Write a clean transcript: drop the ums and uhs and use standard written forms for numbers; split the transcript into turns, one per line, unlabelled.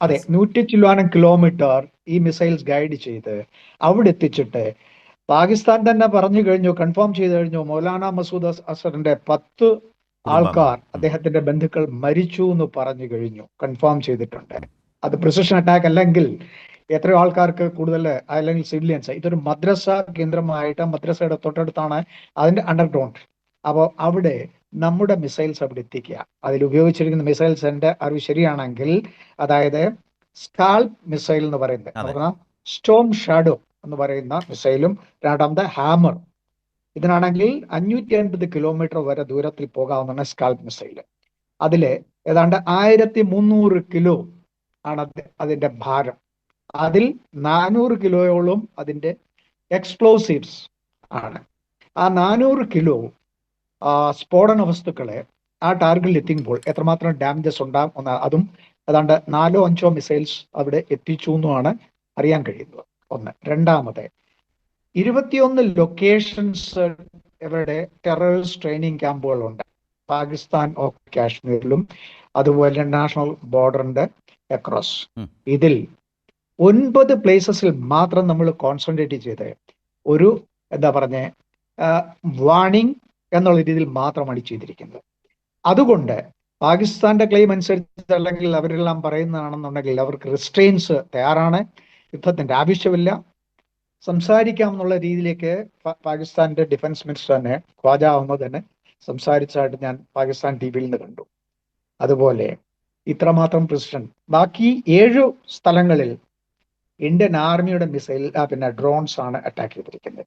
അതെ, 100 ചില്ലുവാനം കിലോമീറ്റർ ഈ missiles guide ചെയ്ത് അവിടെ എത്തിച്ചിട്ട് പാകിസ്ഥാൻ തന്നെ പറഞ്ഞു കഴിഞ്ഞു, കൺഫേം ചെയ്തു കഴിഞ്ഞു, മൗലാന മസൂദ് അസറിന്റെ 10 ആൾക്കാർ, അദ്ദേഹത്തിന്റെ ബന്ധുക്കൾ മരിച്ചു എന്ന് പറഞ്ഞു കഴിഞ്ഞു, കൺഫേം ചെയ്തിട്ടുണ്ട്. അത് പ്രിസിഷൻ അറ്റാക്ക് അല്ലെങ്കിൽ എത്രയോ ആൾക്കാർക്ക് കൂടുതൽ, അല്ലെങ്കിൽ സിവിലിയൻസ്. ഇതൊരു മദ്രസ കേന്ദ്രമായിട്ട്, മദ്രസയുടെ തൊട്ടടുത്താണ് അതിന്റെ അണ്ടർഗ്രൗണ്ട്. അപ്പോൾ അവിടെ നമ്മുടെ മിസൈൽസ് അവിടെ എത്തിക്കുക. അതിൽ ഉപയോഗിച്ചിരിക്കുന്ന മിസൈൽസിന്റെ അറിവ് ശരിയാണെങ്കിൽ, അതായത് സ്കാൽപ് മിസൈൽ എന്ന് പറയുന്നത്, സ്റ്റോം ഷാഡോ എന്ന് പറയുന്ന മിസൈലും, രണ്ടാമത്തെ ഹാമർ. ഇതിനാണെങ്കിൽ 550 കിലോമീറ്റർ വരെ ദൂരത്തിൽ പോകാവുന്നതാണ് സ്കാൽപ് മിസൈൽ. അതില് ഏതാണ്ട് 1300 കിലോ ആണ് അതിന്റെ ഭാരം. അതിൽ 400 കിലോയോളം അതിന്റെ എക്സ്പ്ലോസീവ്സ് ആണ്. ആ 400 കിലോ സ്ഫോടന വസ്തുക്കളെ ആ ടാർഗറ്റിൽ എത്തിക്കുമ്പോൾ എത്രമാത്രം ഡാമേജസ് ഉണ്ടാകും, അതും ഏതാണ്ട് 4-5 മിസൈൽസ് അവിടെ എത്തിച്ചു എന്നുമാണ് അറിയാൻ കഴിയുന്നത്. ഒന്ന്. രണ്ടാമത്, 21 ലൊക്കേഷൻസ് ഇവരുടെ ടെററിസ്റ്റ് ട്രെയിനിങ് ക്യാമ്പുകളുണ്ട്, പാകിസ്ഥാൻ ഓഫ് കാശ്മീരിലും അതുപോലെ നാഷണൽ ബോർഡറിന്റെ അക്രോസ്. ഇതിൽ 9 പ്ലേസസിൽ മാത്രം നമ്മൾ കോൺസെൻട്രേറ്റ് ചെയ്ത് ഒരു വാണിംഗ് എന്നുള്ള രീതിയിൽ മാത്രമാണ് ചെയ്തിരിക്കുന്നത്. അതുകൊണ്ട് പാകിസ്ഥാന്റെ ക്ലെയിം അനുസരിച്ച്, അല്ലെങ്കിൽ അവരെല്ലാം പറയുന്നതാണെന്നുണ്ടെങ്കിൽ, അവർക്ക് റിസ്ട്രെയിൻസ് തയ്യാറാണ്, യുദ്ധത്തിന്റെ ആവശ്യമില്ല, സംസാരിക്കാമെന്നുള്ള രീതിയിലേക്ക് പാകിസ്ഥാന്റെ ഡിഫൻസ് മിനിസ്റ്റർ തന്നെ, ഖ്വാജ അഹമ്മദ് തന്നെ സംസാരിച്ചായിട്ട് ഞാൻ പാകിസ്ഥാൻ ടിവിയിൽ നിന്ന് കണ്ടു. അതുപോലെ ഇത്രമാത്രം പ്രിസിഷൻ. ബാക്കി 7 സ്ഥലങ്ങളിൽ ഇന്ത്യൻ ആർമിയുടെ മിസൈൽ, ഡ്രോൺസ് ആണ് അറ്റാക്ക് ചെയ്തിരിക്കുന്നത്.